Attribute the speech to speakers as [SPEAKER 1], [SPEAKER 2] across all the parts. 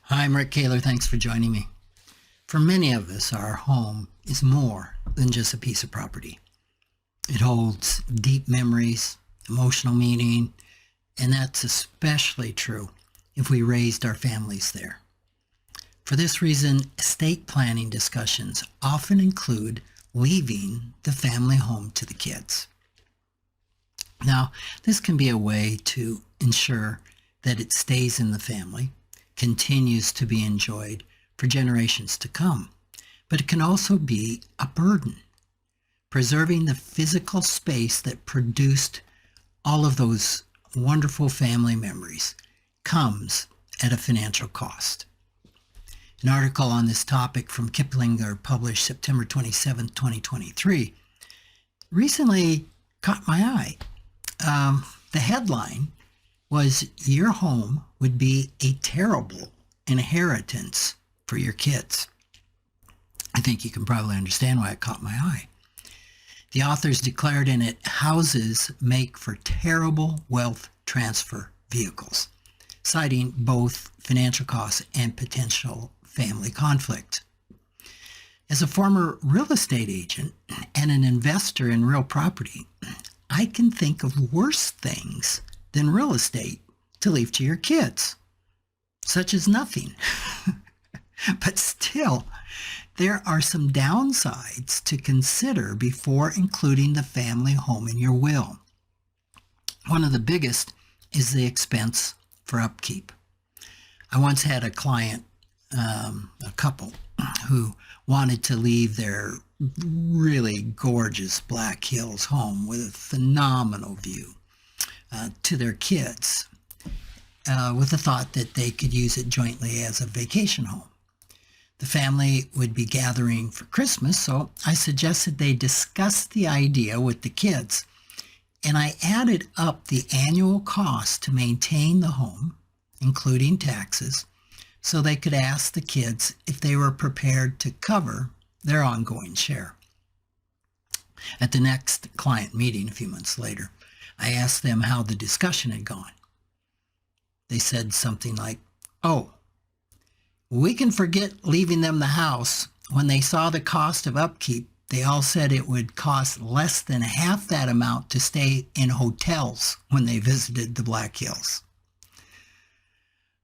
[SPEAKER 1] Hi, I'm Rick Kaler. Thanks for joining me. For many of us, our home is more than just a piece of property. It holds deep memories, emotional meaning, and that's especially true if we raised our families there. For this reason, estate planning discussions often include leaving the family home to the kids. Now, this can be a way to ensure that it stays in the family, continues to be enjoyed for generations to come. But it can also be a burden, preserving the physical space that produced all of those wonderful family memories comes at a financial cost. An article on this topic from Kiplinger, published September 27, 2023, recently caught my eye. The headline was, "Your home would be a terrible inheritance for your kids." I think you can probably understand why it caught my eye. The authors declared in it, houses make for terrible wealth transfer vehicles, citing both financial costs and potential family conflict. As a former real estate agent and an investor in real property, I can think of worse things than real estate to leave to your kids, such as nothing. But still, there are some downsides to consider before including the family home in your will. One of the biggest is the expense for upkeep. I once had a client, a couple, who wanted to leave their really gorgeous Black Hills home with a phenomenal view to their kids, with the thought that they could use it jointly as a vacation home. The family would be gathering for Christmas, so I suggested they discuss the idea with the kids, and I added up the annual cost to maintain the home, including taxes, so they could ask the kids if they were prepared to cover their ongoing share. At the next client meeting a few months later, I asked them how the discussion had gone. They said something like, "Oh, we can forget leaving them the house. When they saw the cost of upkeep, they all said it would cost less than half that amount to stay in hotels when they visited the Black Hills."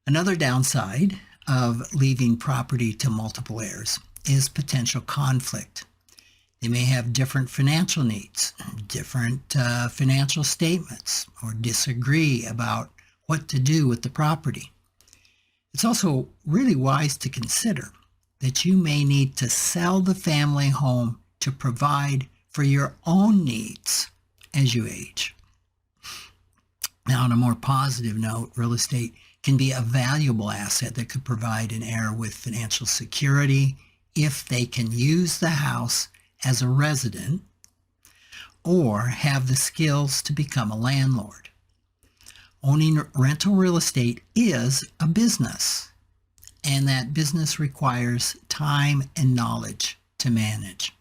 [SPEAKER 1] Another downside of leaving property to multiple heirs is potential conflict. They may have different financial needs, different financial statements, or disagree about what to do with the property. It's also really wise to consider that you may need to sell the family home to provide for your own needs as you age. Now, on a more positive note, real estate can be a valuable asset that could provide an heir with financial security if they can use the house as a resident or have the skills to become a landlord. Owning rental real estate is a business, and that business requires time and knowledge to manage.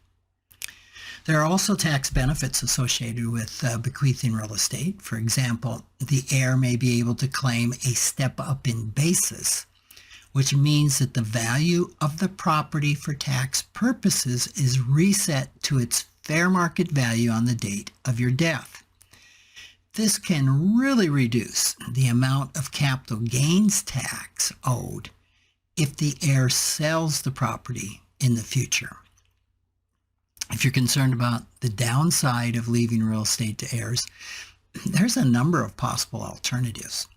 [SPEAKER 1] There are also tax benefits associated with bequeathing real estate. For example, the heir may be able to claim a step up in basis, which means that the value of the property for tax purposes is reset to its fair market value on the date of your death. This can really reduce the amount of capital gains tax owed if the heir sells the property in the future. If you're concerned about the downside of leaving real estate to heirs, there's a number of possible alternatives.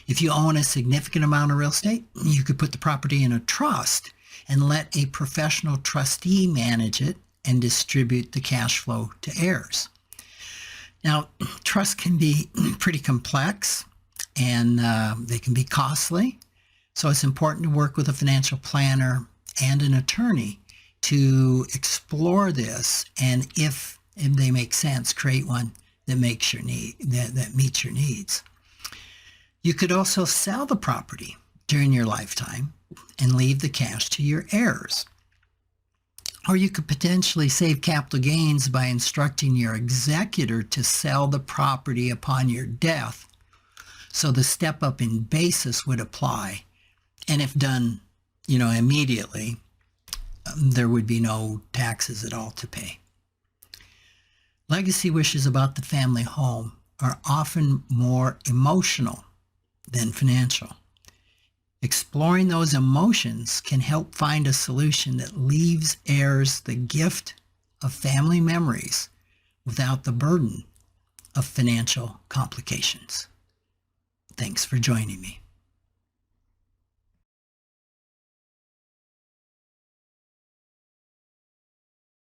[SPEAKER 1] If you own a significant amount of real estate, you could put the property in a trust and let a professional trustee manage it and distribute the cash flow to heirs. Now, trusts can be pretty complex and they can be costly, so it's important to work with a financial planner and an attorney to explore this, and if they make sense, create one that makes your need, that meets your needs. You could also sell the property during your lifetime and leave the cash to your heirs. Or you could potentially save capital gains by instructing your executor to sell the property upon your death, so the step up in basis would apply And if done, immediately, there would be no taxes at all to pay. Legacy wishes about the family home are often more emotional than financial. Exploring those emotions can help find a solution that leaves heirs the gift of family memories without the burden of financial complications. Thanks for joining me.